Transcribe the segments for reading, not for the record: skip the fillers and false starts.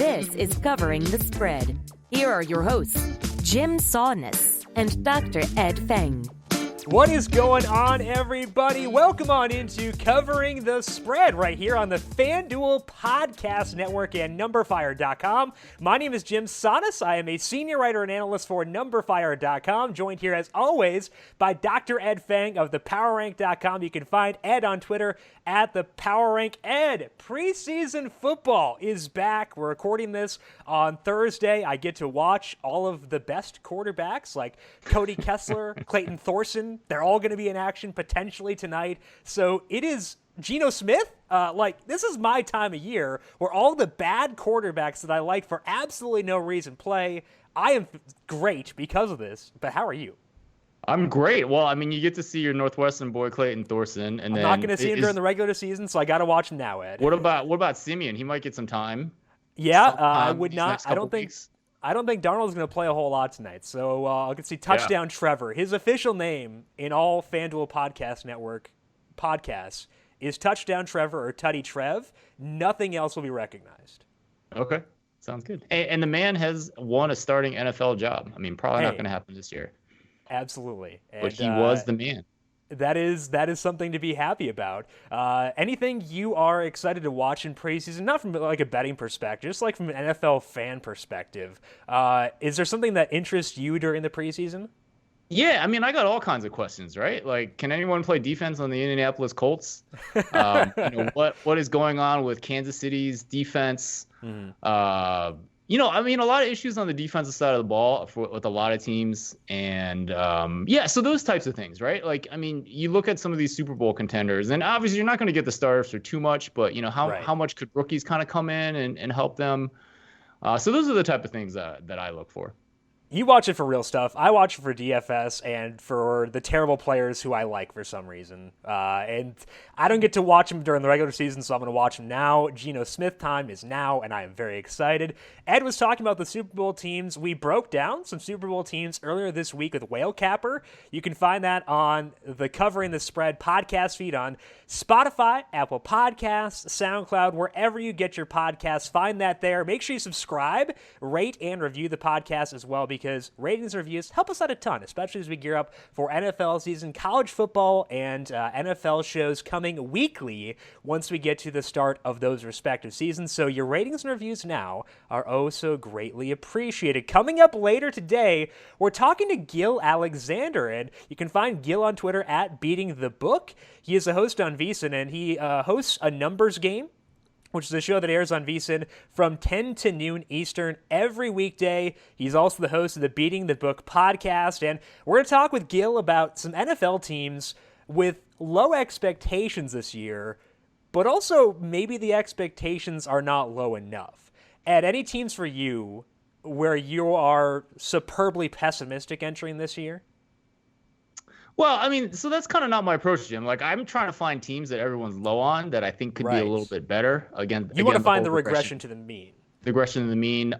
This is Covering the Spread. Here are your hosts, Jim Saunders and Dr. Ed Feng. What is going on, everybody? Welcome on into Covering the Spread right here on the FanDuel Podcast Network and NumberFire.com. My name is Jim Saunders. I am a senior writer and analyst for NumberFire.com, joined here as always by Dr. Ed Feng of thePowerRank.com. You can find Ed on Twitter at thePowerRankEd. Preseason football is back. We're recording this on Thursday. I get to watch all of the best quarterbacks like Cody Kessler, Clayton Thorson. They're all going to be in action potentially tonight. So it is Geno Smith. This is my time of year where all the bad quarterbacks that I like for absolutely no reason play. I am great because of this, but how are you? I'm great. Well, I mean, you get to see your Northwestern boy Clayton Thorson, and I'm not going to see him during the regular season, so I got to watch him now, Ed. What about Simeon? He might get some time. Yeah, I would not. I don't think Darnold's going to play a whole lot tonight. So I can see Touchdown Trevor. His official name in all FanDuel Podcast Network podcasts is Touchdown Trevor or Tutty Trev. Nothing else will be recognized. Okay, sounds good. And the man has won a starting NFL job. I mean, probably not going to happen this year. Absolutely. But he was the man. That is something to be happy about. Anything you are excited to watch in preseason, not from like a betting perspective, just like from an NFL fan perspective. Is there something that interests you during the preseason? Yeah, I mean, I got all kinds of questions, right? Like, can anyone play defense on the Indianapolis Colts? What is going on with Kansas City's defense? Mm-hmm. I mean, a lot of issues on the defensive side of the ball with a lot of teams. And, so those types of things, right? Like, I mean, you look at some of these Super Bowl contenders, and obviously you're not going to get the starters for too much, but, how much could rookies kind of come in and help them? So those are the type of things that I look for. You watch it for real stuff. I watch it for DFS and for the terrible players who I like for some reason. And I don't get to watch them during the regular season, so I'm going to watch them now. Geno Smith time is now, and I am very excited. Ed was talking about the Super Bowl teams. We broke down some Super Bowl teams earlier this week with Whale Capper. You can find that on the Covering the Spread podcast feed on Spotify, Apple Podcasts, SoundCloud, wherever you get your podcasts. Find that there. Make sure you subscribe, rate, and review the podcast as well, because ratings and reviews help us out a ton, especially as we gear up for NFL season, college football, and NFL shows coming weekly once we get to the start of those respective seasons. So your ratings and reviews now are oh so greatly appreciated. Coming up later today, we're talking to Gil Alexander, and you can find Gil on Twitter at Beating the Book. He is a host on VSIN, and he hosts a numbers game, which is a show that airs on VSIN from 10 to noon Eastern every weekday. He's also the host of the Beating the Book podcast, and we're going to talk with Gil about some NFL teams with low expectations this year, but also maybe the expectations are not low enough. Ed, any teams for you where you are superbly pessimistic entering this year? Well, I mean, so that's kind of not my approach, Jim. Like, I'm trying to find teams that everyone's low on that I think could be a little bit better. You want to find the regression to the mean. The regression to the mean.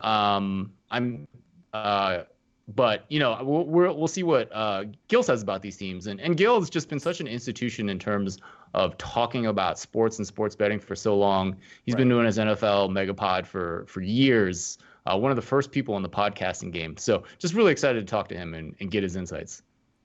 But we'll see what Gil says about these teams. And Gil has just been such an institution in terms of talking about sports and sports betting for so long. He's been doing his NFL Megapod for years. One of the first people in the podcasting game. So just really excited to talk to him and get his insights.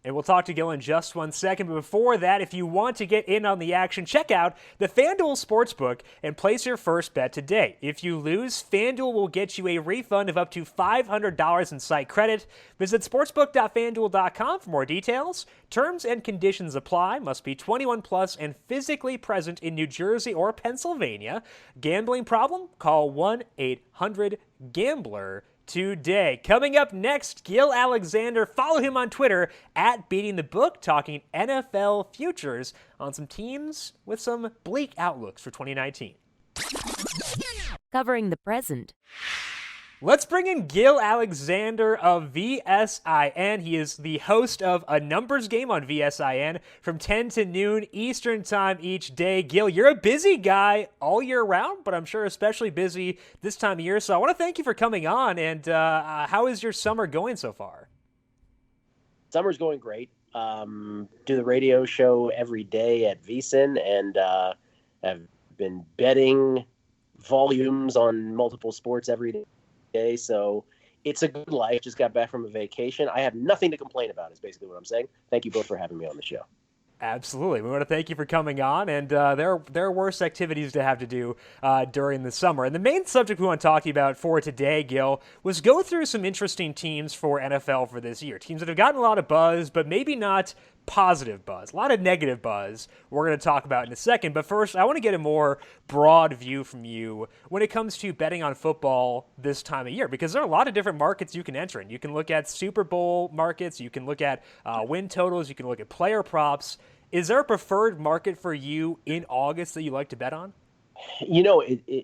And we'll talk to Gil in just 1 second. But before that, if you want to get in on the action, check out the FanDuel Sportsbook and place your first bet today. If you lose, FanDuel will get you a refund of up to $500 in site credit. Visit sportsbook.fanduel.com for more details. Terms and conditions apply. Must be 21 plus and physically present in New Jersey or Pennsylvania. Gambling problem? Call 1-800-GAMBLER. Today. Coming up next, Gil Alexander. Follow him on Twitter at Beating the Book, talking NFL futures on some teams with some bleak outlooks for 2019. Covering the present. Let's bring in Gill Alexander of VSIN. He is the host of A Numbers Game on VSIN from 10 to noon Eastern time each day. Gill, you're a busy guy all year round, but I'm sure especially busy this time of year. So I want to thank you for coming on. And how is your summer going so far? Summer's going great. Do the radio show every day at VSIN, and have been betting volumes on multiple sports every day. So it's a good life. Just got back from a vacation. I have nothing to complain about is basically what I'm saying. Thank you both for having me on the show. Absolutely. We want to thank you for coming on, and there are worse activities to have to do during the summer. And the main subject we want to talk to you about for today, Gil, was go through some interesting teams for NFL for this year. Teams that have gotten a lot of buzz, but maybe not positive buzz. A lot of negative buzz we're going to talk about in a second. But first, I want to get a more broad view from you when it comes to betting on football this time of year, because there are a lot of different markets you can enter in. You can look at Super Bowl markets. You can look at win totals. You can look at player props. Is there a preferred market for you in August that you like to bet on?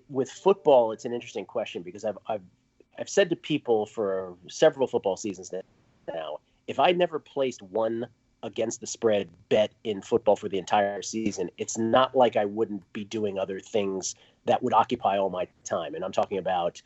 With football, it's an interesting question because I've said to people for several football seasons now, if I never placed one against the spread bet in football for the entire season, it's not like I wouldn't be doing other things that would occupy all my time. And I'm talking about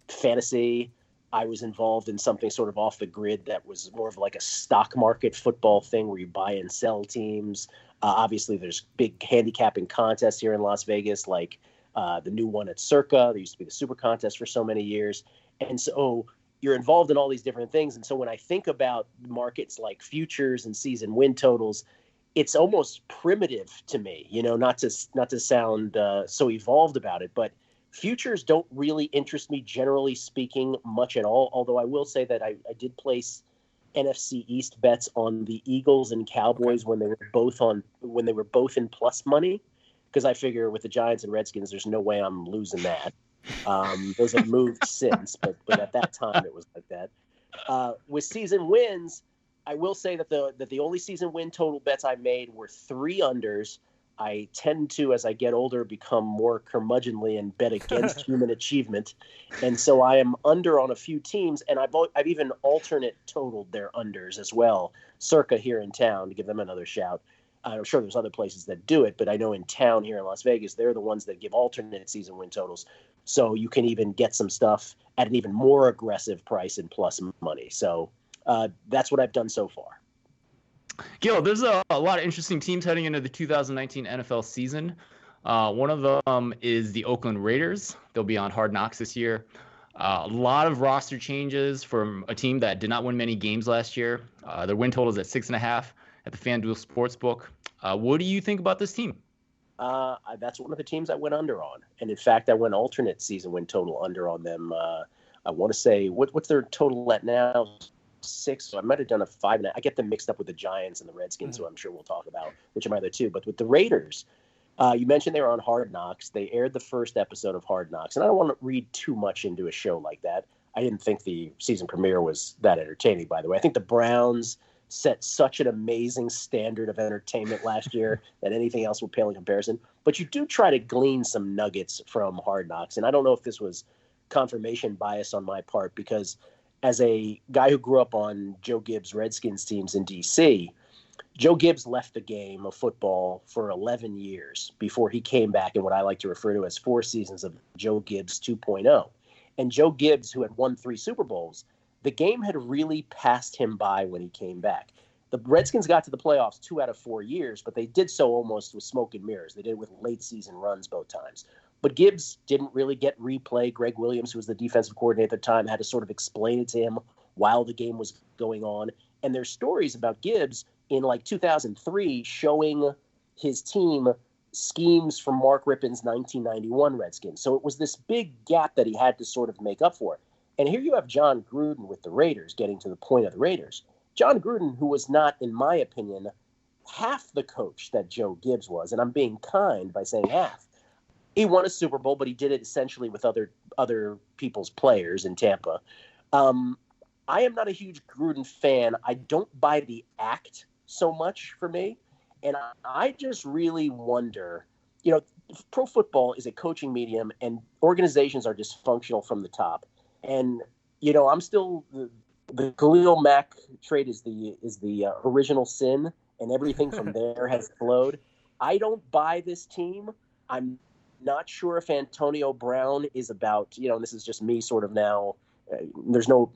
fantasy. I was involved in something sort of off the grid that was more of like a stock market football thing where you buy and sell teams. Obviously, there's big handicapping contests here in Las Vegas, like the new one at Circa. There used to be the Super Contest for so many years. And so you're involved in all these different things. And so when I think about markets like futures and season win totals, it's almost primitive to me, not to sound so evolved about it, but futures don't really interest me, generally speaking, much at all. Although I will say that I did place NFC East bets on the Eagles and Cowboys when they were both in plus money, because I figure with the Giants and Redskins, there's no way I'm losing that. Those have moved since, but at that time it was like that. With season wins, I will say that the only season win total bets I made were 3 unders. I tend to, as I get older, become more curmudgeonly and bet against human achievement. And so I am under on a few teams, and I've even alternate totaled their unders as well, Circa here in town, to give them another shout. I'm sure there's other places that do it, but I know in town here in Las Vegas, they're the ones that give alternate season win totals. So you can even get some stuff at an even more aggressive price and plus money. So that's what I've done so far. Gil, there's a lot of interesting teams heading into the 2019 NFL season. One of them is the Oakland Raiders. They'll be on Hard Knocks this year. A lot of roster changes from a team that did not win many games last year. Their win total is at 6.5 at the FanDuel Sportsbook. What do you think about this team? That's one of the teams I went under on. And in fact, I went alternate season win total under on them. I want to say, what's their total at now? 6. So I might have done a 5. I get them mixed up with the Giants and the Redskins, who I'm sure we'll talk about, which are my other two. But with the Raiders, you mentioned they were on Hard Knocks. They aired the first episode of Hard Knocks. And I don't want to read too much into a show like that. I didn't think the season premiere was that entertaining, by the way. I think the Browns set such an amazing standard of entertainment last year that anything else will pale in comparison. But you do try to glean some nuggets from Hard Knocks. And I don't know if this was confirmation bias on my part, because as a guy who grew up on Joe Gibbs' Redskins teams in D.C., Joe Gibbs left the game of football for 11 years before he came back in what I like to refer to as 4 seasons of Joe Gibbs 2.0. And Joe Gibbs, who had won 3 Super Bowls, the game had really passed him by when he came back. The Redskins got to the playoffs 2 out of 4 years, but they did so almost with smoke and mirrors. They did it with late season runs both times. But Gibbs didn't really get replay. Greg Williams, who was the defensive coordinator at the time, had to sort of explain it to him while the game was going on. And there's stories about Gibbs in like 2003 showing his team schemes from Mark Rippon's 1991 Redskins. So it was this big gap that he had to sort of make up for. And here you have John Gruden with the Raiders, getting to the point of the Raiders. John Gruden, who was not, in my opinion, half the coach that Joe Gibbs was, and I'm being kind by saying half. He won a Super Bowl, but he did it essentially with other people's players in Tampa. I am not a huge Gruden fan. I don't buy the act so much for me. And I just really wonder, pro football is a coaching medium and organizations are dysfunctional from the top. And, I'm still the Khalil Mack trade is the original sin, and everything from there has flowed. I don't buy this team. I'm not sure if Antonio Brown is about, and this is just me sort of now. There's no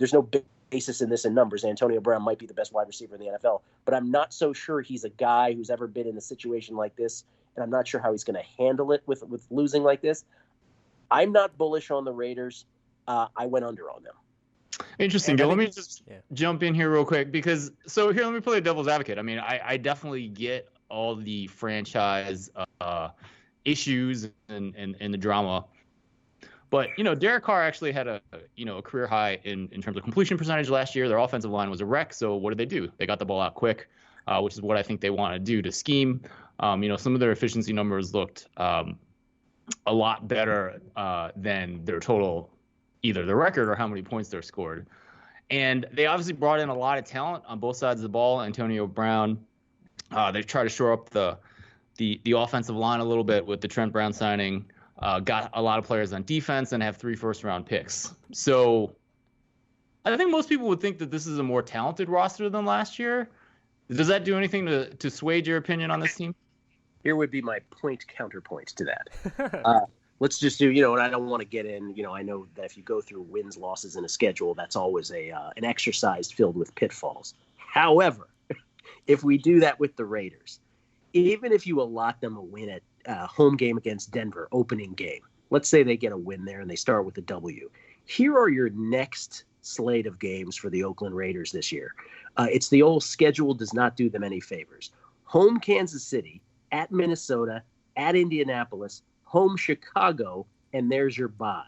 basis in this in numbers. Antonio Brown might be the best wide receiver in the NFL, but I'm not so sure he's a guy who's ever been in a situation like this, and I'm not sure how he's going to handle it with losing like this. I'm not bullish on the Raiders. I went under on them. Interesting, Gil. Let me just jump in here real quick because let me play the devil's advocate. I mean, I definitely get all the franchise issues and the drama. But, Derek Carr actually had a career high in terms of completion percentage last year. Their offensive line was a wreck. So what did they do? They got the ball out quick, which is what I think they want to do to scheme. Some of their efficiency numbers looked a lot better than their total, either the record or how many points they're scored. And they obviously brought in a lot of talent on both sides of the ball. Antonio Brown, they tried to shore up the offensive line a little bit with the Trent Brown signing. Got a lot of players on defense and have 3 first-round picks. So I think most people would think that this is a more talented roster than last year. Does that do anything to sway your opinion on this team? Here would be my counterpoint to that. Let's just do, and I don't want to get in, I know that if you go through wins, losses in a schedule, that's always an exercise filled with pitfalls. However, if we do that with the Raiders, even if you allot them a win at home game against Denver, opening game, let's say they get a win there and they start with a W. Here are your next slate of games for the Oakland Raiders this year. It's the old schedule does not do them any favors. Home Kansas City, at Minnesota, at Indianapolis, home Chicago, and there's your bye.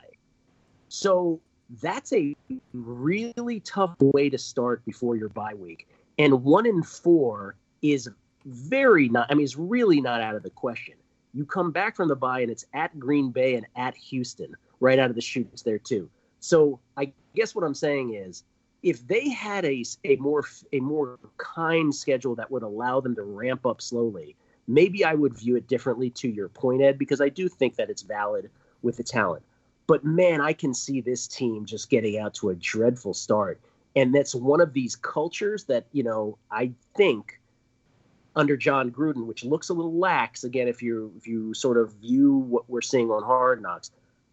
So that's a really tough way to start before your bye week. And 1-4 is it's really not out of the question. You come back from the bye and it's at Green Bay and at Houston, right out of the chutes there too. So I guess what I'm saying is, if they had a more kind schedule that would allow them to ramp up slowly, maybe I would view it differently, to your point, Ed, because I do think that it's valid with the talent. But man, I can see this team just getting out to a dreadful start. And that's one of these cultures that, I think under John Gruden, which looks a little lax, again, if you sort of view what we're seeing on Hard Knocks,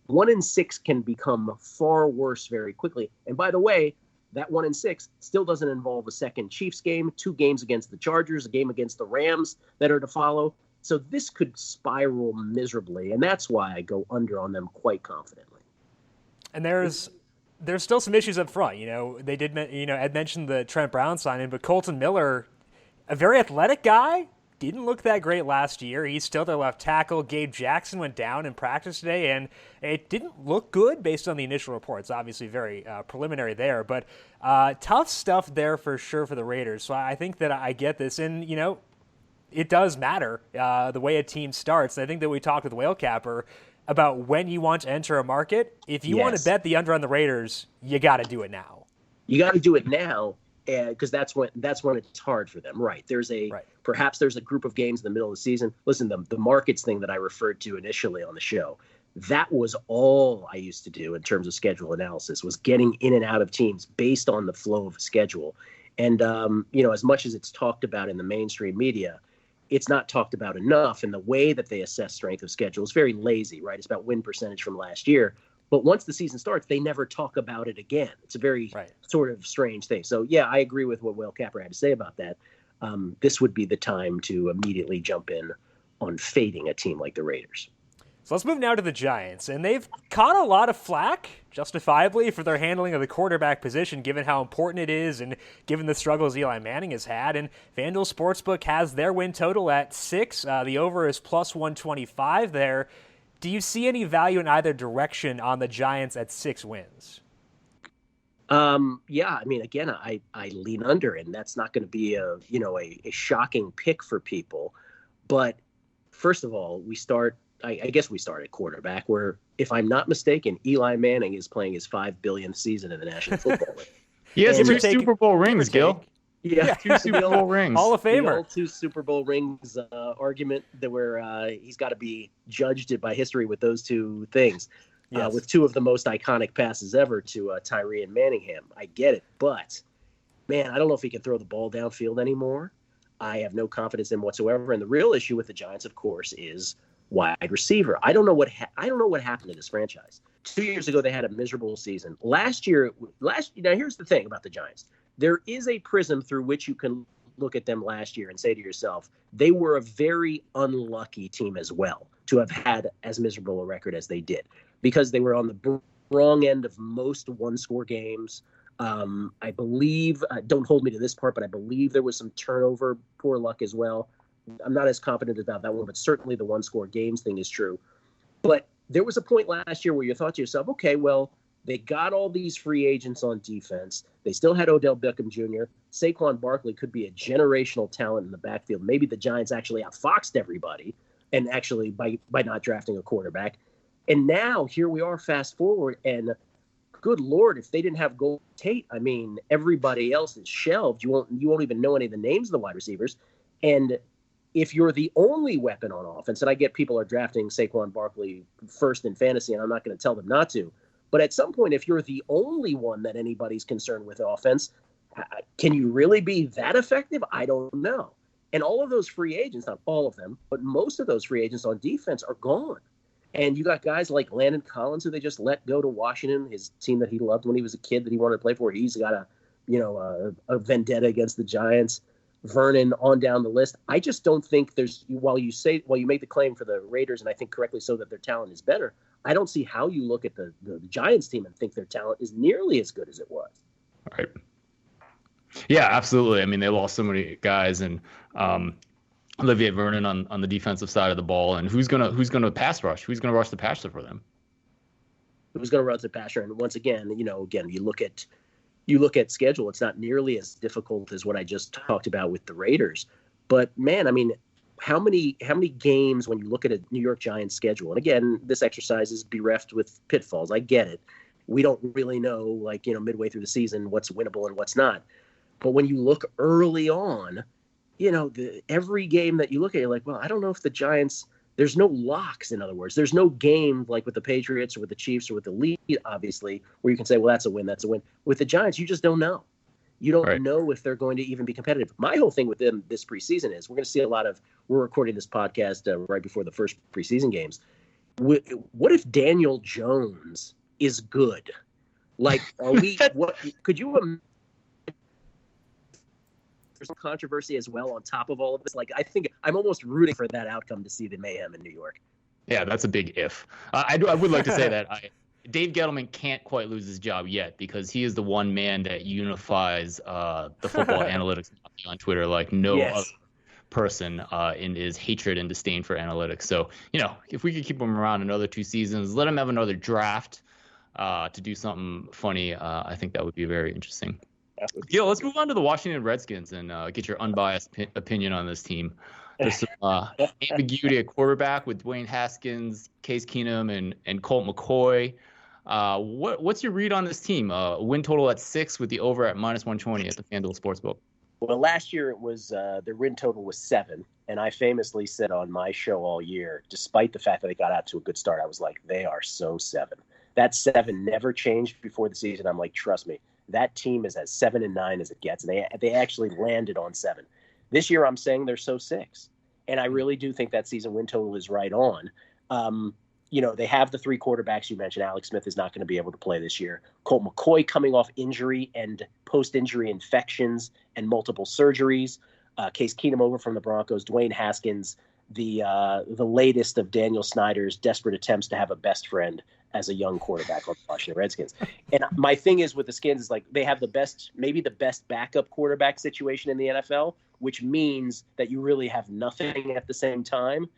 1-6 can become far worse very quickly. And by the way, that 1-6 still doesn't involve a second Chiefs game, 2 games against the Chargers, a game against the Rams that are to follow. So this could spiral miserably, and that's why I go under on them quite confidently. And there's still some issues up front. They did, Ed mentioned the Trent Brown signing, but Colton Miller, a very athletic guy, didn't look that great last year. He's still their left tackle. Gabe Jackson went down in practice today, and it didn't look good based on the initial reports. Obviously very preliminary there, but tough stuff there for sure for the Raiders. So I think that I get this, and, it does matter the way a team starts. I think that we talked with Whale Capper about when you want to enter a market. If you want to bet the under on the Raiders, you got to do it now. You got to do it now. Because that's when it's hard for them, right? Perhaps there's a group of games in the middle of the season. Listen, the markets thing that I referred to initially on the show, that was all I used to do in terms of schedule analysis, was getting in and out of teams based on the flow of a schedule. And as much as it's talked about in the mainstream media, it's not talked about enough. And the way that they assess strength of schedule is very lazy, right? It's about win percentage from last year. But once the season starts, they never talk about it again. It's a very sort of strange thing. So, yeah, I agree with what Will Capper had to say about that. This would be the time to immediately jump in on fading a team like the Raiders. So let's move now to the Giants. And they've caught a lot of flack, justifiably, for their handling of the quarterback position, given how important it is and given the struggles Eli Manning has had. And FanDuel Sportsbook has their win total at 6. The over is plus 125 there. Do you see any value in either direction on the Giants at 6 wins? Yeah, again, I lean under, and that's not going to be a shocking pick for people. But first of all, I guess we start at quarterback, where, if I'm not mistaken, Eli Manning is playing his 5 billionth season in the National Football League. He has 2 Super Bowl rings, Gil. Yeah, 2 Super Bowl rings. Hall of Famer. The old 2 Super Bowl rings argument that where he's got to be judged by history with those 2 things, with 2 of the most iconic passes ever to Tyree and Manningham. I get it, but man, I don't know if he can throw the ball downfield anymore. I have no confidence in whatsoever. And the real issue with the Giants, of course, is wide receiver. I don't know what happened to this franchise. 2 years ago, they had a miserable season. Now here's the thing about the Giants. There is a prism through which you can look at them last year and say to yourself, they were a very unlucky team as well. to have had as miserable a record as they did, because they were on the wrong end of most one-score games. I believe, don't hold me to this part, but I believe there was some turnover, poor luck as well. I'm not as confident about that one, but certainly the one-score games thing is true. But there was a point last year where you thought to yourself, okay, well, they got all these free agents on defense. They still had Odell Beckham Jr. Saquon Barkley could be a generational talent in the backfield. Maybe the Giants actually outfoxed everybody, and actually by not drafting a quarterback. And now here we are, fast forward, and good Lord, if they didn't have Gold Tate, I mean, everybody else is shelved. You won't even know any of the names of the wide receivers. And if you're the only weapon on offense, and I get people are drafting Saquon Barkley first in fantasy, and I'm not going to tell them not to, but at some point, if you're the only one that anybody's concerned with offense, can you really be that effective? I don't know. And all of those free agents, not all of them, but most of those free agents on defense are gone. And you got guys like Landon Collins, who they just let go to Washington, his team that he loved when he was a kid that he wanted to play for. He's got a vendetta against the Giants. Vernon on down the list. I just don't think there's, while you make the claim for the Raiders, and I think correctly so, that their talent is better, I don't see how you look at the Giants team and think their talent is nearly as good as it was. Right. Yeah, absolutely. I mean, they lost so many guys, and Olivier Vernon on the defensive side of the ball, and who's gonna pass rush? Who's gonna rush the passer for them? Who's gonna rush the passer? And once again, you look at schedule, it's not nearly as difficult as what I just talked about with the Raiders. But man, I mean, how many games when you look at a New York Giants schedule, and again, this exercise is bereft with pitfalls. I get it. We don't really know, midway through the season, what's winnable and what's not. But when you look early on, every game that you look at, you're like, well, I don't know if the Giants, there's no locks, in other words. There's no game like with the Patriots or with the Chiefs or with the lead, obviously, where you can say, well, that's a win, that's a win. With the Giants, you just don't know. You don't know if they're going to even be competitive. My whole thing with them this preseason is we're going to see we're recording this podcast right before the first preseason games. What if Daniel Jones is good? Could you imagine? There's some controversy as well on top of all of this. I think I'm almost rooting for that outcome to see the mayhem in New York. Yeah, that's a big if. I would like to say that Dave Gettleman can't quite lose his job yet, because he is the one man that unifies the football analytics on Twitter like no other person in his hatred and disdain for analytics. So, if we could keep him around another 2 seasons, let him have another draft to do something funny, I think that would be very interesting. Gil, let's move on to the Washington Redskins and get your unbiased opinion on this team. There's some ambiguity at quarterback with Dwayne Haskins, Case Keenum, and Colt McCoy. What's your read on this team? Win total at 6 with the over at -120 at the FanDuel Sportsbook. Well, last year it was their win total was 7, and I famously said on my show all year, despite the fact that they got out to a good start, I was like, they are so 7. That 7 never changed before the season. I'm like, trust me. That team is as 7-9 as it gets, and they actually landed on 7. This year, I'm saying they're so 6, and I really do think that season win total is right on. They have the 3 quarterbacks you mentioned. Alex Smith is not going to be able to play this year. Colt McCoy coming off injury and post-injury infections and multiple surgeries. Case Keenum over from the Broncos. Dwayne Haskins, the latest of Daniel Snyder's desperate attempts to have a best friend as a young quarterback on the Washington Redskins. And my thing is with the Skins is they have maybe the best backup quarterback situation in the NFL, which means that you really have nothing at the same time.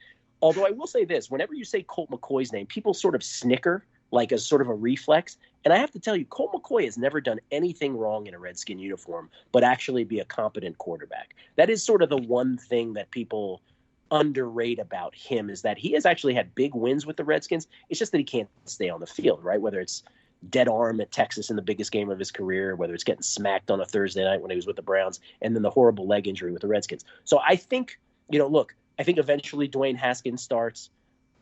Although I will say this, whenever you say Colt McCoy's name, people sort of snicker as sort of a reflex. And I have to tell you, Colt McCoy has never done anything wrong in a Redskin uniform, but actually be a competent quarterback. That is sort of the one thing that people underrate about him, is that he has actually had big wins with the Redskins. It's just that he can't stay on the field, right? Whether it's dead arm at Texas in the biggest game of his career, whether it's getting smacked on a Thursday night when he was with the Browns, and then the horrible leg injury with the Redskins. So I think, I think eventually Dwayne Haskins starts.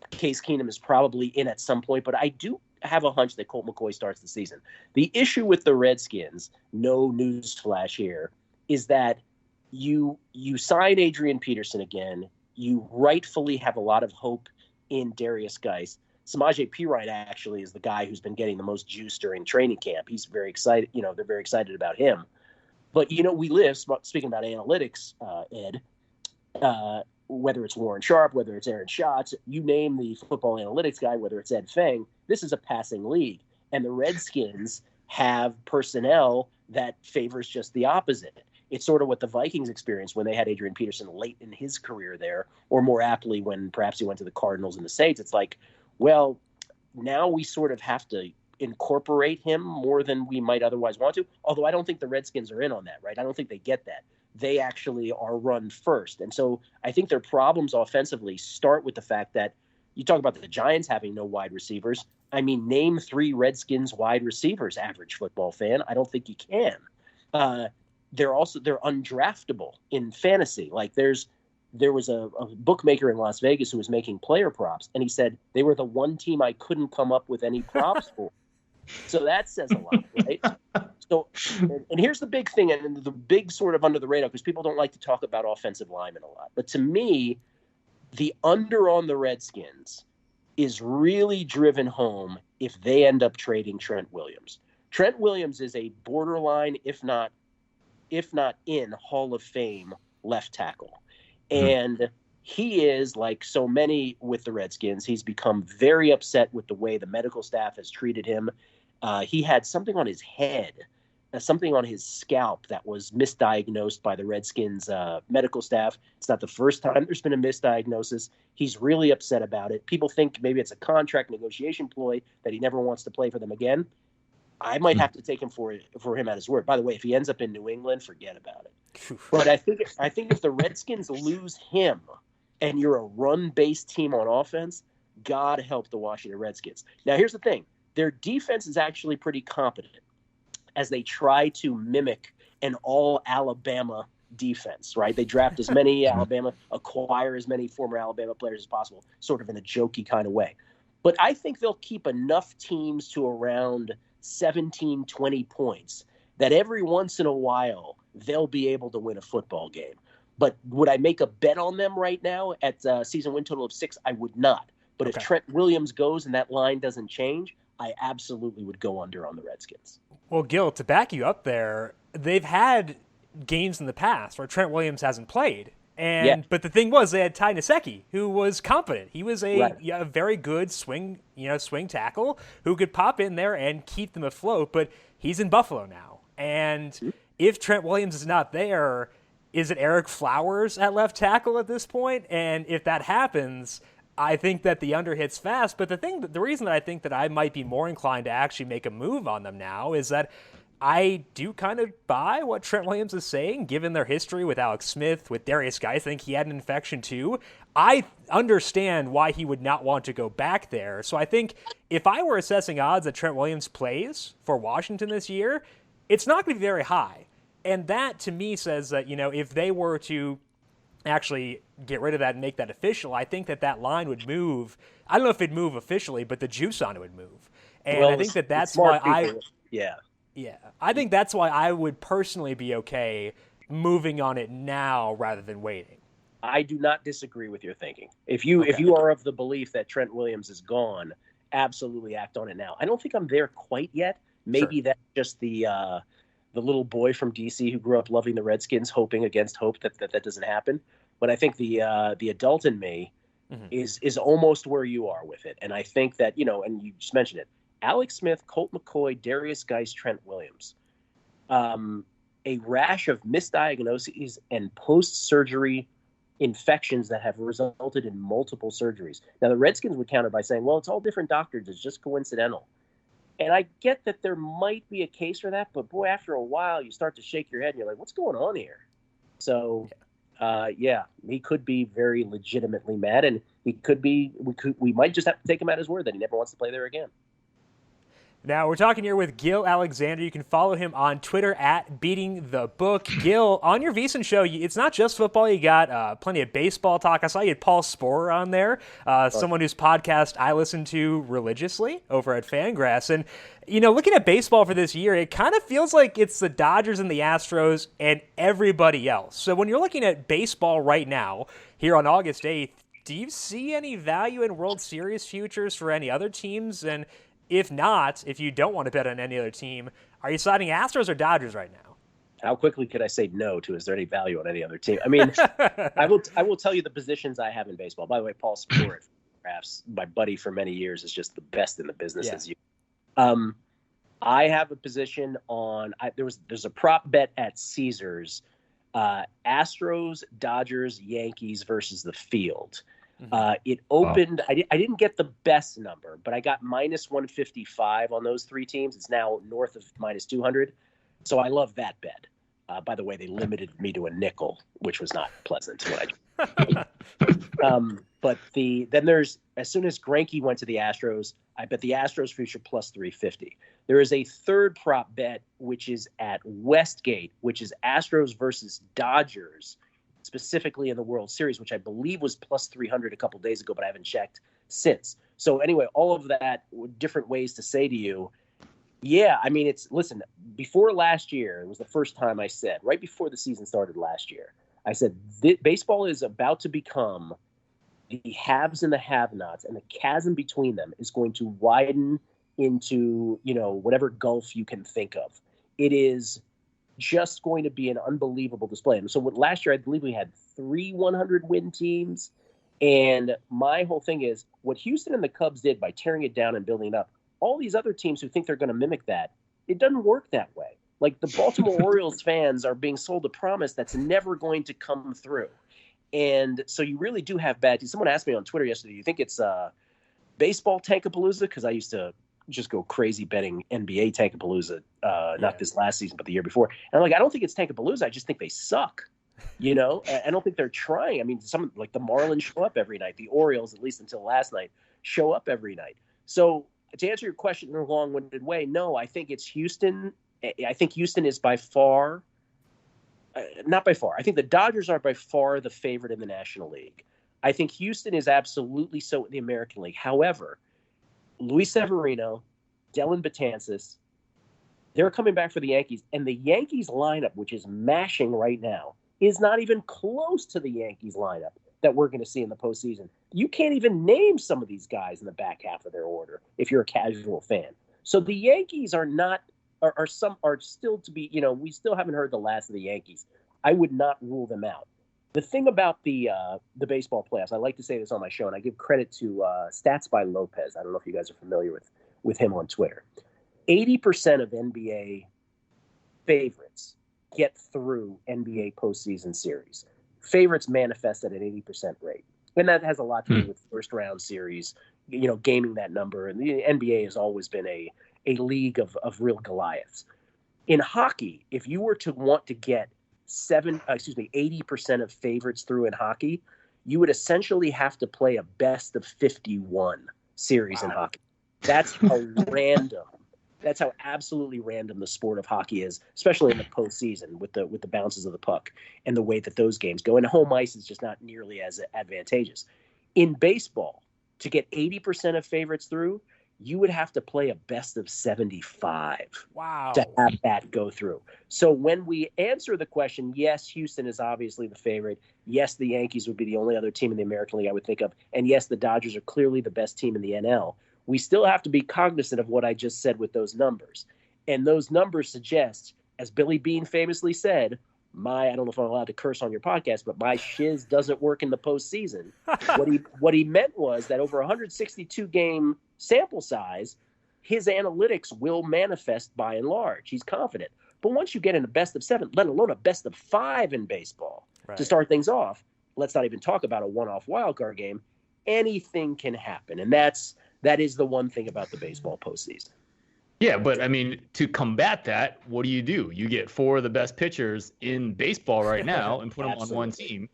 Case Keenum is probably in at some point, but I do have a hunch that Colt McCoy starts the season. The issue with the Redskins, no news flash here, is that you sign Adrian Peterson again. You rightfully have a lot of hope in Darius Geis. Samaje Perine actually is the guy who's been getting the most juice during training camp. He's very excited. They're very excited about him. But, we live, speaking about analytics, Ed, whether it's Warren Sharp, whether it's Aaron Schatz, you name the football analytics guy, whether it's Ed Fang, this is a passing league. And the Redskins have personnel that favors just the opposite. It's sort of what the Vikings experienced when they had Adrian Peterson late in his career there, or more aptly when perhaps he went to the Cardinals and the Saints. It's like, well, now we sort of have to incorporate him more than we might otherwise want to. Although I don't think the Redskins are in on that, right? I don't think they get that. They actually are run first. And so I think their problems offensively start with the fact that you talk about the Giants having no wide receivers. I mean, name 3 Redskins wide receivers, average football fan. I don't think you can. They're undraftable in fantasy. Like there was a bookmaker in Las Vegas who was making player props, and he said they were the one team I couldn't come up with any props for. So that says a lot, right? So, and here's the big thing, and the big sort of under the radar, because people don't like to talk about offensive linemen a lot. But to me, the under on the Redskins is really driven home if they end up trading Trent Williams. Trent Williams is a borderline, if not in Hall of Fame left tackle. And he is, like so many with the Redskins, he's become very upset with the way the medical staff has treated him. He had something on his head, something on his scalp that was misdiagnosed by the Redskins medical staff. It's not the first time there's been a misdiagnosis. He's really upset about it. People think maybe it's a contract negotiation ploy that he never wants to play for them again. I might have to take him for him at his word. By the way, if he ends up in New England, forget about it. But I think if the Redskins lose him and you're a run-based team on offense, God help the Washington Redskins. Now, here's the thing. Their defense is actually pretty competent as they try to mimic an all-Alabama defense, right? They draft as many Alabama, acquire as many former Alabama players as possible, sort of in a jokey kind of way. But I think they'll keep enough teams to around 17, 20 points that every once in a while they'll be able to win a football game. But would I make a bet on them right now at season win total of 6? I would not. But if Trent Williams goes and that line doesn't change, I absolutely would go under on the Redskins. Well, Gil, to back you up there, they've had games in the past where Trent Williams hasn't played. But the thing was, they had Ty Nsekhe, who was competent. He was a very good swing tackle who could pop in there and keep them afloat. But he's in Buffalo now, and if Trent Williams is not there, is it Eric Flowers at left tackle at this point? And if that happens, I think that the under hits fast. But the reason that I think that I might be more inclined to actually make a move on them now is that I do kind of buy what Trent Williams is saying, given their history with Alex Smith, with Darius Guy. I think he had an infection too. I understand why he would not want to go back there. So I think if I were assessing odds that Trent Williams plays for Washington this year, it's not going to be very high. And that to me says that, if they were to actually get rid of that and make that official, I think that line would move. I don't know if it'd move officially, but the juice on it would move. And I think that's why I think that's why I would personally be okay moving on it now rather than waiting. I do not disagree with your thinking. If you are of the belief that Trent Williams is gone, absolutely act on it now. I don't think I'm there quite yet. Maybe that's just the little boy from DC who grew up loving the Redskins, hoping against hope that doesn't happen. But I think the adult in me is almost where you are with it. And I think that, and you just mentioned it, Alex Smith, Colt McCoy, Darius Geis, Trent Williams. A rash of misdiagnoses and post-surgery infections that have resulted in multiple surgeries. Now, the Redskins would counter by saying, well, it's all different doctors. It's just coincidental. And I get that there might be a case for that, but boy, after a while, you start to shake your head and you're like, what's going on here? So, he could be very legitimately mad, and we might just have to take him at his word that he never wants to play there again. Now, we're talking here with Gil Alexander. You can follow him on Twitter at BeatingTheBook. Gil, on your VSiN show, it's not just football. You got plenty of baseball talk. I saw you had Paul Sporer on there, someone whose podcast I listen to religiously over at Fangraphs. And, looking at baseball for this year, it kind of feels like it's the Dodgers and the Astros and everybody else. So when you're looking at baseball right now, here on August 8th, do you see any value in World Series futures for any other teams? And if not, if you don't want to bet on any other team, are you siding Astros or Dodgers right now? How quickly could I say no to? Is there any value on any other team? I mean, I will tell you the positions I have in baseball. By the way, Paul Sport, perhaps my buddy for many years, is just the best in the business as you. I have a position on. There's a prop bet at Caesars, Astros, Dodgers, Yankees versus the field. It opened. Wow. I didn't get the best number, but I got minus 155 on those three teams. It's now north of minus 200. So I love that bet. By the way, they limited me to a nickel, which was not pleasant. But then there's, as soon as Greinke went to the Astros, I bet the Astros future plus 350. There is a third prop bet, which is at Westgate, which is Astros versus Dodgers, specifically in the World Series, which I believe was plus 300 a couple days ago, but I haven't checked since. So anyway, all of that, different ways to say to you, yeah, I mean, listen, before last year, it was the first time I said, right before the season started last year, I said, baseball is about to become the haves and the have-nots, and the chasm between them is going to widen into, whatever gulf you can think of. It is just going to be an unbelievable display. And so last year, I believe we had 3 100-win teams. And my whole thing is what Houston and the Cubs did by tearing it down and building it up. All these other teams who think they're going to mimic that, it doesn't work that way. Like the Baltimore Orioles fans are being sold a promise that's never going to come through. And so you really do have bad teams. Someone asked me on Twitter yesterday, do you think it's baseball Tankapalooza? Because I used to just go crazy betting NBA Tankapalooza, not this last season, but the year before. And I'm like, I don't think it's Tankapalooza. I just think they suck. I don't think they're trying. I mean, some like the Marlins show up every night. The Orioles, at least until last night, show up every night. So to answer your question in a long-winded way, no, I think it's Houston. I think Houston is by far, not by far. I think the Dodgers are by far the favorite in the National League. I think Houston is absolutely so in the American League. However, Luis Severino, Dellin Betances, they're coming back for the Yankees. And the Yankees lineup, which is mashing right now, is not even close to the Yankees lineup that we're going to see in the postseason. You can't even name some of these guys in the back half of their order if you're a casual fan. So the Yankees are still to be, we still haven't heard the last of the Yankees. I would not rule them out. The thing about the baseball playoffs, I like to say this on my show, and I give credit to Stats by Lopez. I don't know if you guys are familiar with him on Twitter. 80% of NBA favorites get through NBA postseason series. Favorites manifest at an 80% rate. And that has a lot to do with first round series, gaming that number. And the NBA has always been a league of real Goliaths. In hockey, if you were to want to get 80% of favorites through in hockey, you would essentially have to play a best of 51 series in hockey. That's how That's how absolutely random the sport of hockey is, especially in the postseason with the bounces of the puck and the way that those games go. And home ice is just not nearly as advantageous. In baseball, to get 80% of favorites through, you would have to play a best of 75 to have that go through. So when we answer the question, yes, Houston is obviously the favorite. Yes, the Yankees would be the only other team in the American League I would think of. And yes, the Dodgers are clearly the best team in the NL. We still have to be cognizant of what I just said with those numbers. And those numbers suggest, as Billy Beane famously said, I don't know if I'm allowed to curse on your podcast, but my shiz doesn't work in the postseason. What he meant was that over 162 game sample size, his analytics will manifest by and large. He's confident. But once you get in a best of 7, let alone a best of 5 in baseball to start things off, let's not even talk about a one-off wild card game. Anything can happen. And that is the one thing about the baseball postseason. Yeah, but I mean, to combat that, what do? You get 4 of the best pitchers in baseball right now and put them on one team.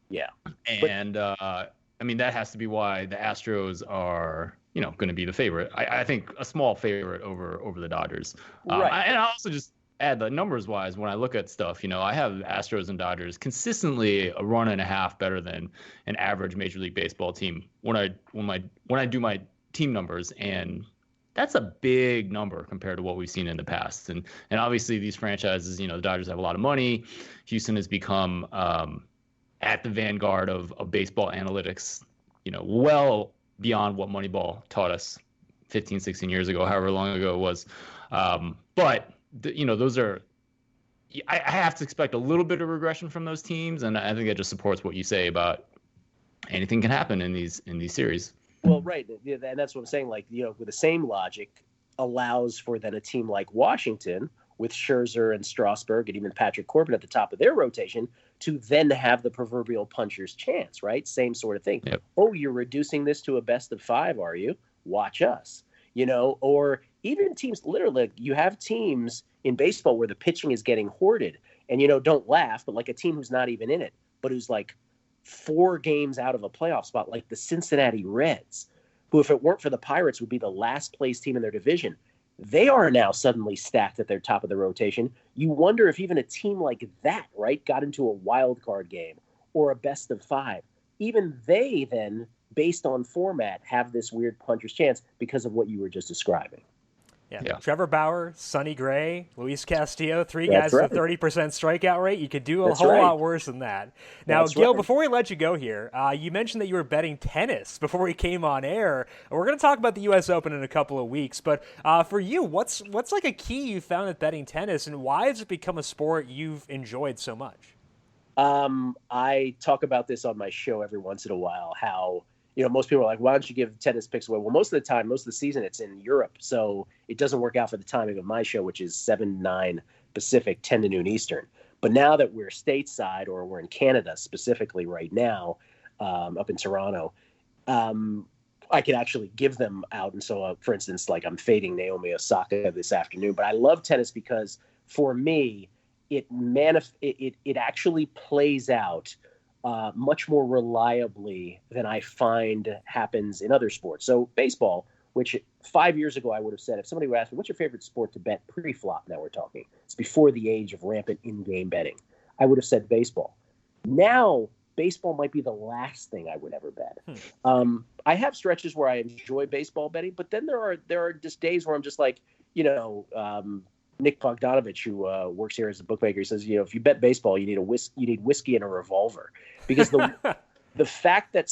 Yeah. And I mean, that has to be why the Astros are, going to be the favorite. I think a small favorite over the Dodgers. Right. And I also just add the numbers wise, when I look at stuff, I have Astros and Dodgers consistently a run and a half better than an average Major League Baseball team when I do my team numbers, and that's a big number compared to what we've seen in the past. And obviously these franchises, the Dodgers have a lot of money. Houston has become at the vanguard of baseball analytics, well beyond what Moneyball taught us 15, 16 years ago, however long ago it was. But those are, I have to expect a little bit of regression from those teams, and I think that just supports what you say about anything can happen in these series. Well, right, and that's what I'm saying. Like, with the same logic, allows for then a team like Washington with Scherzer and Strasburg and even Patrick Corbin at the top of their rotation to then have the proverbial puncher's chance, right? Same sort of thing. Yep. Oh, you're reducing this to a best of 5, are you? Watch us, or even teams, literally, you have teams in baseball where the pitching is getting hoarded and, don't laugh, but like a team who's not even in it, but who's like 4 games out of a playoff spot, like the Cincinnati Reds, who, if it weren't for the Pirates, would be the last place team in their division. They are now suddenly stacked at their top of the rotation. You wonder if even a team like that, right, got into a wild card game or a best of 5. Even they then, based on format, have this weird puncher's chance because of what you were just describing. Yeah. Trevor Bauer, Sonny Gray, Luis Castillo, 3 guys with a 30% strikeout rate. You could do a whole lot worse than that. Now, Gil, before we let you go here, you mentioned that you were betting tennis before we came on air. We're going to talk about the U.S. Open in a couple of weeks, but for you, what's like a key you found at betting tennis, and why has it become a sport you've enjoyed so much? I talk about this on my show every once in a while, how most people are like, why don't you give tennis picks away? Well, most of the time, most of the season, it's in Europe. So it doesn't work out for the timing of my show, which is 7-9 Pacific, 10 to noon Eastern. But now that we're stateside, or we're in Canada specifically right now, up in Toronto, I can actually give them out. And so, for instance, like I'm fading Naomi Osaka this afternoon. But I love tennis because for me, it actually plays out much more reliably than I find happens in other sports. So baseball, which 5 years ago I would have said, if somebody would ask me, what's your favorite sport to bet pre-flop, now we're talking, it's before the age of rampant in-game betting, I would have said baseball. Now, baseball might be the last thing I would ever bet. I have stretches where I enjoy baseball betting, but then there are just days where I'm just like, Nick Bogdanovich, who works here as a bookmaker, he says, if you bet baseball, you need whiskey and a revolver, because the fact that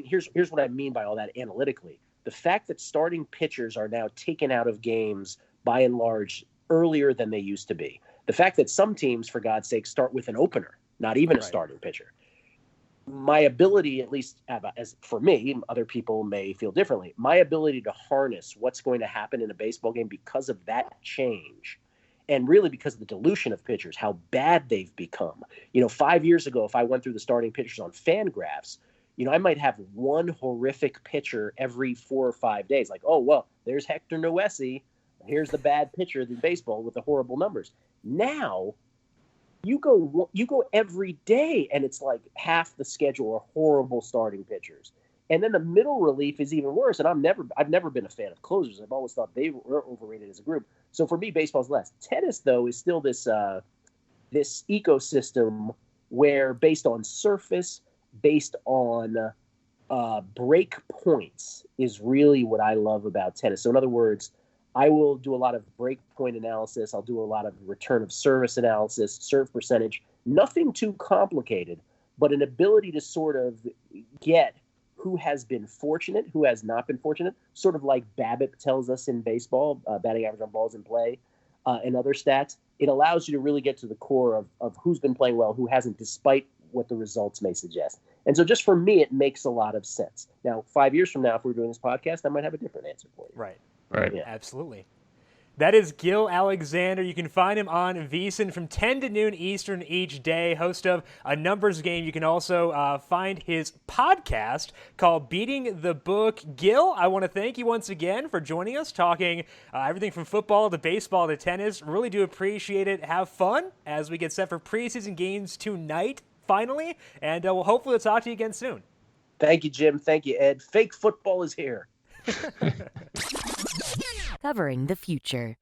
here's what I mean by all that analytically. The fact that starting pitchers are now taken out of games by and large earlier than they used to be. The fact that some teams, for God's sake, start with an opener, not even a starting pitcher. My ability, at least as for me, other people may feel differently, my ability to harness what's going to happen in a baseball game because of that change, and really because of the dilution of pitchers, how bad they've become. 5 years ago, if I went through the starting pitchers on FanGraphs, I might have one horrific pitcher every 4 or 5 days. Like, oh, well, there's Hector Noesi. Here's the bad pitcher in baseball with the horrible numbers. Now, you go every day, and it's like half the schedule are horrible starting pitchers. And then the middle relief is even worse. And I've never been a fan of closers. I've always thought they were overrated as a group. So for me, baseball's less. Tennis, though, is still this ecosystem where, based on surface, based on break points, is really what I love about tennis. So in other words, I will do a lot of break point analysis. I'll do a lot of return of service analysis, serve percentage, nothing too complicated, but an ability to sort of get who has been fortunate, who has not been fortunate, sort of like BABIP tells us in baseball, batting average on balls in play, and other stats. It allows you to really get to the core of who's been playing well, who hasn't, despite what the results may suggest. And so just for me, it makes a lot of sense. Now, 5 years from now, if we're doing this podcast, I might have a different answer for you. Right. Yeah. Absolutely. That is Gil Alexander. You can find him on VSiN from 10 to noon Eastern each day, host of A Numbers Game. You can also find his podcast called Beating the Book. Gil, I want to thank you once again for joining us, talking everything from football to baseball to tennis. Really do appreciate it. Have fun as we get set for preseason games tonight, finally, and we'll hopefully talk to you again soon. Thank you, Jim. Thank you, Ed. Fake football is here. Covering the future.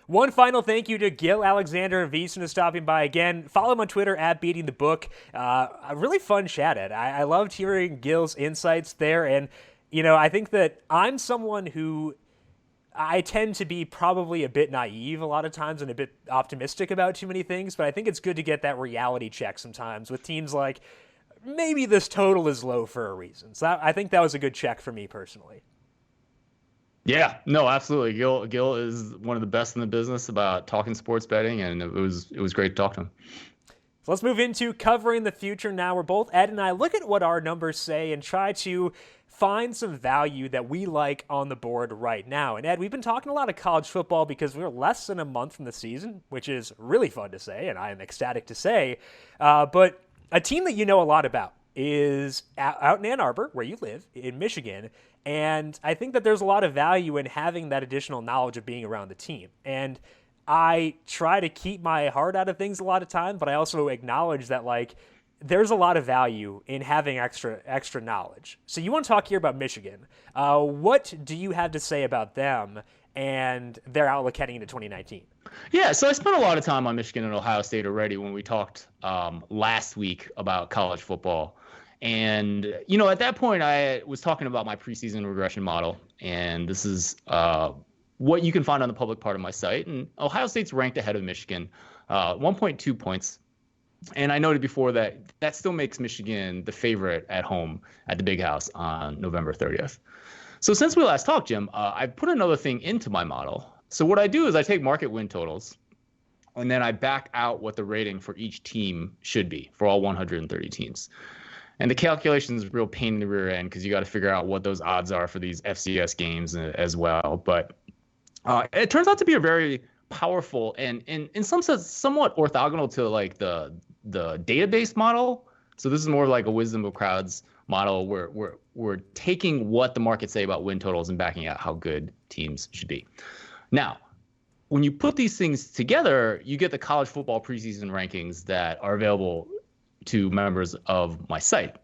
One final thank you to Gill Alexander of VSiN for stopping by again. Follow him on Twitter at Beating the Book. A really fun chat, Ed. I loved hearing Gill's insights there. And, I think that I'm someone who I tend to be probably a bit naive a lot of times and a bit optimistic about too many things. But I think it's good to get that reality check sometimes with teams like, maybe this total is low for a reason. So I think that was a good check for me personally. Yeah, no, absolutely. Gil is one of the best in the business about talking sports betting, and it was great to talk to him. So let's move into covering the future now. We're both, Ed and I, look at what our numbers say and try to find some value that we like on the board right now. And Ed, we've been talking a lot of college football because we're less than a month from the season, which is really fun to say, and I am ecstatic to say. But a team that you know a lot about is out in Ann Arbor, where you live, in Michigan. And I think that there's a lot of value in having that additional knowledge of being around the team. And I try to keep my heart out of things a lot of times, but I also acknowledge that, like, there's a lot of value in having extra knowledge. So you want to talk here about Michigan. What do you have to say about them and their outlook heading into 2019? Yeah, so I spent a lot of time on Michigan and Ohio State already when we talked last week about college football. And, at that point, I was talking about my preseason regression model. And this is what you can find on the public part of my site. And Ohio State's ranked ahead of Michigan, 1.2 points. And I noted before that still makes Michigan the favorite at home at the Big House on November 30th. So since we last talked, Jim, I put another thing into my model. So what I do is I take market win totals, and then I back out what the rating for each team should be for all 130 teams. And the calculation is a real pain in the rear end because you got to figure out what those odds are for these FCS games as well. But it turns out to be a very powerful and in some sense somewhat orthogonal to like the database model. So this is more like a wisdom of crowds model where we're taking what the markets say about win totals and backing out how good teams should be. Now, when you put these things together, you get the college football preseason rankings that are available to members of my site.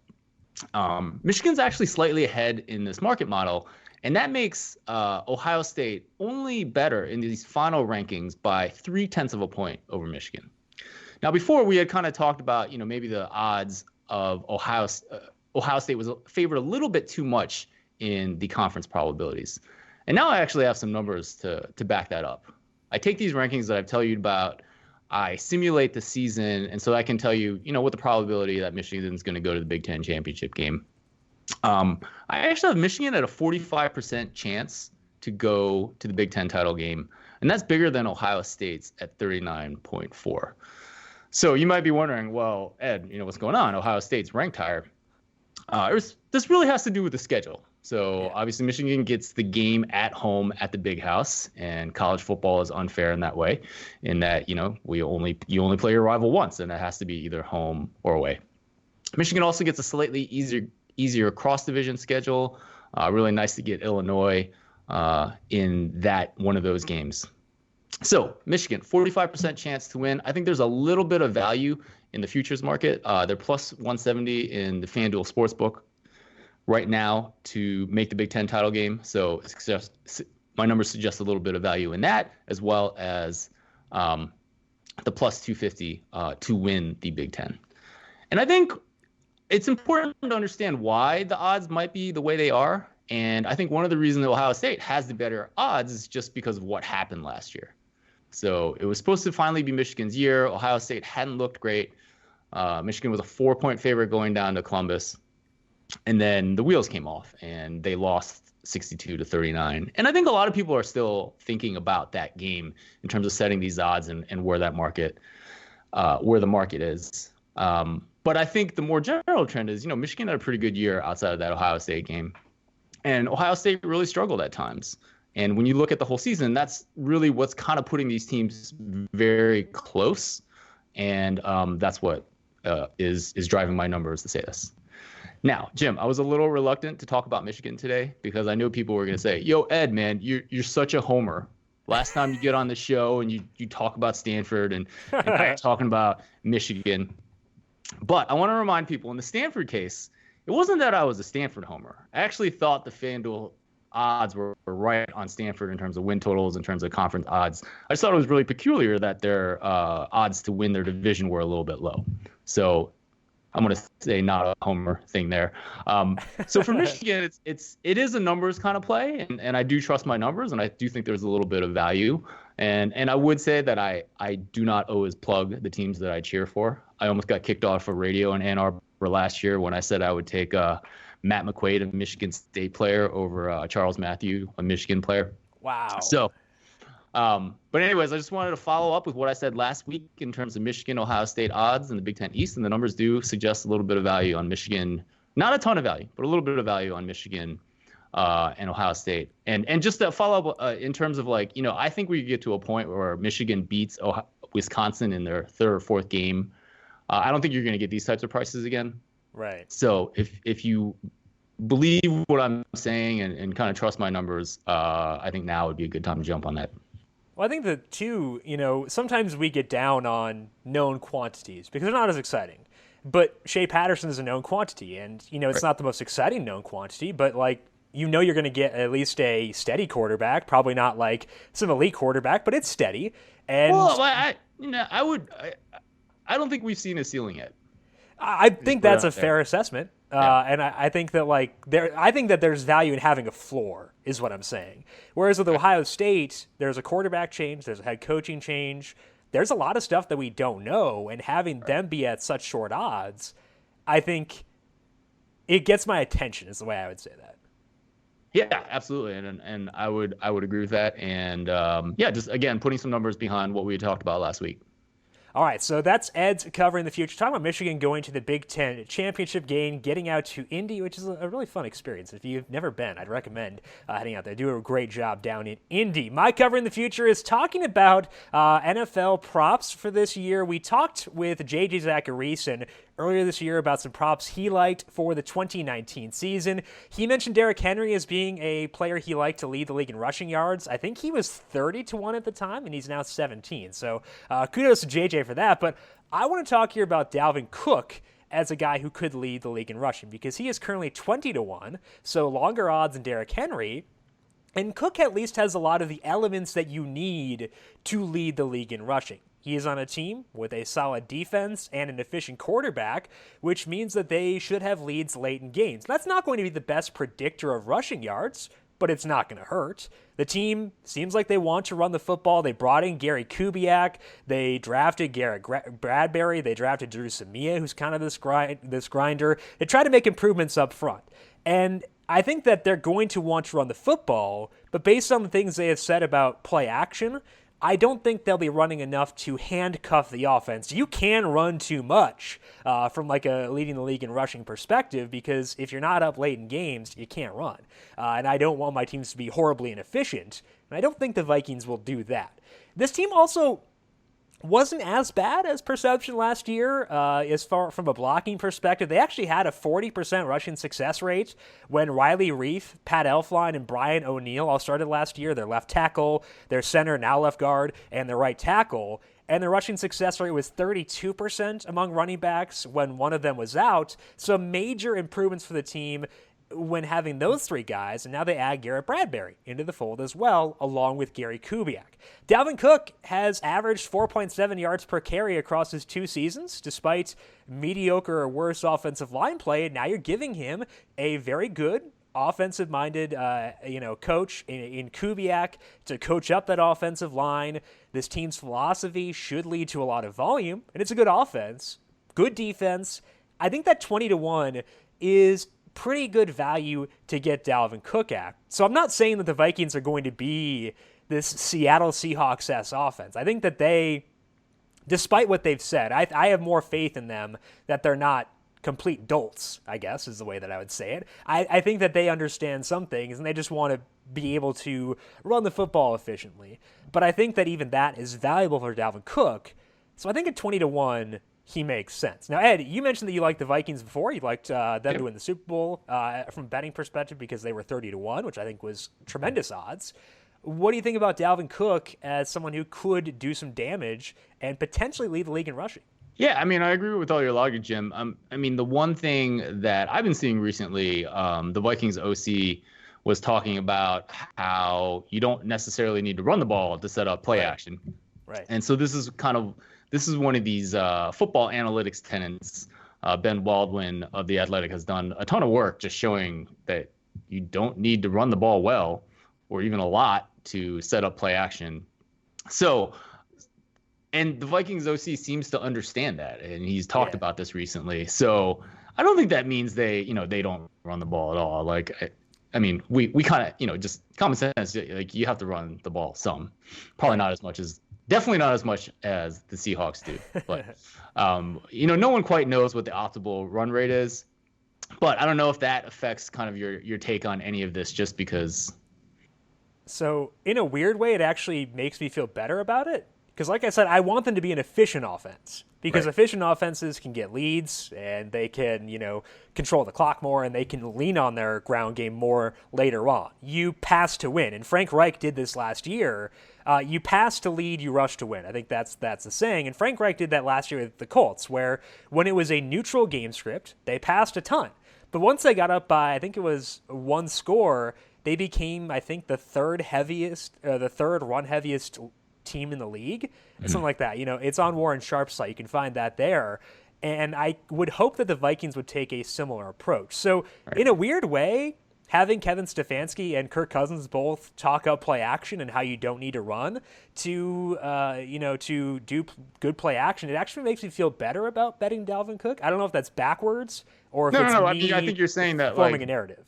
Michigan's actually slightly ahead in this market model, and that makes Ohio State only better in these final rankings by 0.3 of a point over Michigan. Now, before we had kind of talked about, maybe the odds of Ohio State was favored a little bit too much in the conference probabilities. And now I actually have some numbers to back that up. I take these rankings that I've told you about, I simulate the season, and so I can tell you, what the probability that Michigan's going to go to the Big Ten championship game. I actually have Michigan at a 45% chance to go to the Big Ten title game, and that's bigger than Ohio State's at 39.4. So you might be wondering, well, Ed, what's going on? Ohio State's ranked higher. This really has to do with the schedule. So obviously Michigan gets the game at home at the Big House, and college football is unfair in that way, in that you only play your rival once, and it has to be either home or away. Michigan also gets a slightly easier cross-division schedule. Really nice to get Illinois in that one of those games. So Michigan, 45% chance to win. I think there's a little bit of value in the futures market. They're plus 170 in the FanDuel Sportsbook right now to make the Big Ten title game. So my numbers suggest a little bit of value in that, as well as the plus 250 to win the Big Ten. And I think it's important to understand why the odds might be the way they are. And I think one of the reasons Ohio State has the better odds is just because of what happened last year. So it was supposed to finally be Michigan's year. Ohio State hadn't looked great. Michigan was a 4-point favorite going down to Columbus. And then the wheels came off, and they lost 62-39. And I think a lot of people are still thinking about that game in terms of setting these odds and where that market, where the market is. But I think the more general trend is, Michigan had a pretty good year outside of that Ohio State game. And Ohio State really struggled at times. And when you look at the whole season, that's really what's kind of putting these teams very close. And that's what is driving my numbers to say this. Now, Jim, I was a little reluctant to talk about Michigan today because I knew people were going to say, yo, Ed, man, you're such a homer. Last time you get on the show and you talk about Stanford and talking about Michigan. But I want to remind people, in the Stanford case, it wasn't that I was a Stanford homer. I actually thought the FanDuel odds were right on Stanford in terms of win totals, in terms of conference odds. I just thought it was really peculiar that their odds to win their division were a little bit low. So I'm going to say not a homer thing there. So for Michigan, it is a numbers kind of play, and I do trust my numbers, and I do think there's a little bit of value. And I would say that I do not always plug the teams that I cheer for. I almost got kicked off of radio in Ann Arbor last year when I said I would take Matt McQuaid, a Michigan State player, over Charles Matthew, a Michigan player. Wow. So, but anyways, I just wanted to follow up with what I said last week in terms of Michigan, Ohio State odds in the Big Ten East, and the numbers do suggest a little bit of value on Michigan. Not a ton of value, but a little bit of value on Michigan and Ohio State. And just to follow up in terms of like, I think we get to a point where Michigan beats Wisconsin in their third or fourth game. I don't think you're going to get these types of prices again. Right. So if you believe what I'm saying and kind of trust my numbers, I think now would be a good time to jump on that. Well, I think that too, sometimes we get down on known quantities because they're not as exciting. But Shea Patterson is a known quantity, and it's not the most exciting known quantity, but like you're going to get at least a steady quarterback, probably not like some elite quarterback, but it's steady. And I don't think we've seen a ceiling yet. I think that's a fair assessment. And I think that I think that there's value in having a floor, is what I'm saying. Whereas with Ohio State, there's a quarterback change, there's a head coaching change, there's a lot of stuff that we don't know, and having them be at such short odds, I think it gets my attention, is the way I would say that. Yeah, absolutely, and I would agree with that, and just again putting some numbers behind what we talked about last week. All right, so that's Ed's covering the future. Talking about Michigan going to the Big Ten championship game, getting out to Indy, which is a really fun experience. If you've never been, I'd recommend heading out there. Do a great job down in Indy. My covering the future is talking about NFL props for this year. We talked with J.J. Zachariason earlier this year about some props he liked for the 2019 season. He mentioned Derrick Henry as being a player he liked to lead the league in rushing yards. I think he was 30-1 at the time, and he's now 17. So kudos to JJ for that. But I want to talk here about Dalvin Cook as a guy who could lead the league in rushing because he is currently 20-1, so longer odds than Derrick Henry. And Cook at least has a lot of the elements that you need to lead the league in rushing. He is on a team with a solid defense and an efficient quarterback, which means that they should have leads late in games. That's not going to be the best predictor of rushing yards, but it's not going to hurt. The team seems like they want to run the football. They brought in Gary Kubiak. They drafted Garrett Bradbury. They drafted Drew Samia, who's kind of this grinder. They try to make improvements up front. And I think that they're going to want to run the football, but based on the things they have said about play action, I don't think they'll be running enough to handcuff the offense. You can run too much from like a leading the league in rushing perspective because if you're not up late in games, you can't run. And I don't want my teams to be horribly inefficient, and I don't think the Vikings will do that. This team also wasn't as bad as perception last year as far from a blocking perspective. They actually had a 40% rushing success rate when Riley Reif, Pat Elflein, and Brian O'Neill all started last year. Their left tackle, their center, now left guard, and their right tackle. And their rushing success rate was 32% among running backs when one of them was out. So major improvements for the team when having those three guys, and now they add Garrett Bradbury into the fold as well, along with Gary Kubiak. Dalvin Cook has averaged 4.7 yards per carry across his 2 seasons, despite mediocre or worse offensive line play. Now you're giving him a very good offensive-minded, coach in Kubiak to coach up that offensive line. This team's philosophy should lead to a lot of volume, and it's a good offense, good defense. I think that 20-1 is pretty good value to get Dalvin Cook at. So I'm not saying that the Vikings are going to be this Seattle Seahawks-esque offense. I think that they, despite what they've said, I have more faith in them that they're not complete dolts, I guess, is the way that I would say it. I think that they understand some things, and they just want to be able to run the football efficiently. But I think that even that is valuable for Dalvin Cook. So I think at 20-1, he makes sense. Now, Ed, you mentioned that you liked the Vikings before. You liked them to win the Super Bowl from a betting perspective because they were 30-1, which I think was tremendous odds. What do you think about Dalvin Cook as someone who could do some damage and potentially lead the league in rushing? Yeah, I mean, I agree with all your logic, Jim. I mean, the one thing that I've been seeing recently, the Vikings OC was talking about how you don't necessarily need to run the ball to set up play action. Right. And so this is one of these football analytics tenants. Ben Baldwin of The Athletic has done a ton of work just showing that you don't need to run the ball well or even a lot to set up play action. So, and the Vikings OC seems to understand that, and he's talked about this recently. So I don't think that means they don't run the ball at all. Like, I mean, we kind of, just common sense, like you have to run the ball some. Probably not as much as, definitely not as much as the Seahawks do. But, no one quite knows what the optimal run rate is. But I don't know if that affects kind of your take on any of this, just because. So in a weird way, it actually makes me feel better about it. Because like I said, I want them to be an efficient offense. Because efficient offenses can get leads and they can, control the clock more and they can lean on their ground game more later on. You pass to win. And Frank Reich did this last year. You pass to lead, you rush to win. I think that's the saying. And Frank Reich did that last year with the Colts, where when it was a neutral game script, they passed a ton. But once they got up by, I think it was one score, they became, I think, the third run heaviest team in the league, something like that. It's on Warren Sharp's site. You can find that there. And I would hope that the Vikings would take a similar approach. So in a weird way, having Kevin Stefanski and Kirk Cousins both talk up play action and how you don't need to run to do good play action, it actually makes me feel better about betting Dalvin Cook. I don't know if that's backwards or if it's me I think you're saying that forming a narrative.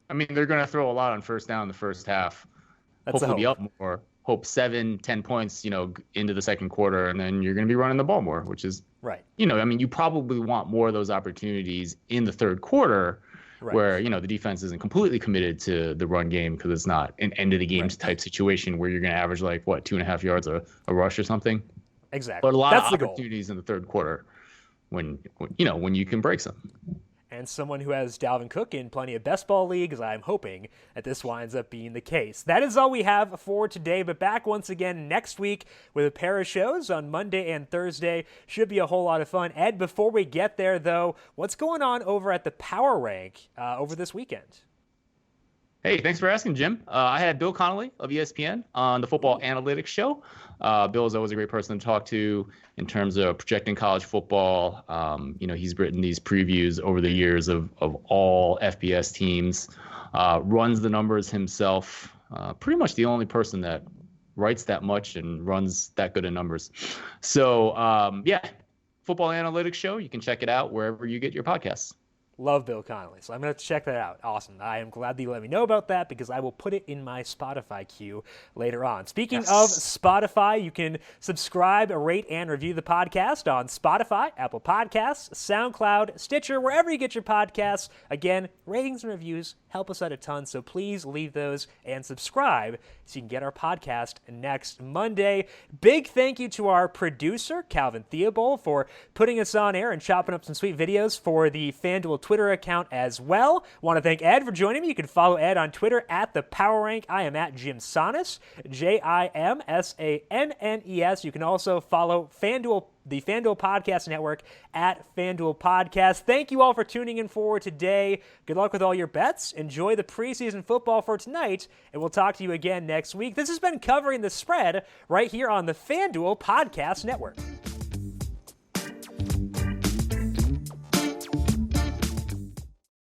I mean, they're going to throw a lot on first down in the first half. Hopefully be up more. Hope 7-10 points, into the second quarter, and then you're going to be running the ball more, which is right. You probably want more of those opportunities in the third quarter, where the defense isn't completely committed to the run game because it's not an end of the game type situation where you're going to average 2.5 yards a rush or something. Exactly. But a lot of opportunities in the third quarter when you can break some. And someone who has Dalvin Cook in plenty of best ball leagues, I'm hoping that this winds up being the case. That is all we have for today, but back once again next week with a pair of shows on Monday and Thursday. Should be a whole lot of fun. Ed, before we get there, though, what's going on over at the Power Rank over this weekend? Hey, thanks for asking, Jim. I had Bill Connolly of ESPN on the Football Analytics Show. Bill is always a great person to talk to in terms of projecting college football. He's written these previews over the years of all FBS teams, runs the numbers himself. Pretty much the only person that writes that much and runs that good of numbers. So, Football Analytics Show. You can check it out wherever you get your podcasts. Love Bill Connolly, so I'm going to check that out. Awesome. I am glad that you let me know about that because I will put it in my Spotify queue later on. Speaking of Spotify, you can subscribe, rate, and review the podcast on Spotify, Apple Podcasts, SoundCloud, Stitcher, wherever you get your podcasts. Again, ratings and reviews help us out a ton, so please leave those and subscribe so you can get our podcast next Monday. Big thank you to our producer, Calvin Theobald, for putting us on air and chopping up some sweet videos for the FanDuel Twitter account as well. Want to thank Ed for joining me. You can follow Ed on Twitter at the Power Rank. I am at Jim Sannes, JIMSANNES. You can also follow the FanDuel Podcast Network at FanDuel Podcast. Thank you all for tuning in for today. Good luck with all your bets. Enjoy the preseason football for tonight, and we'll talk to you again next week. This has been Covering the Spread right here on the FanDuel Podcast Network.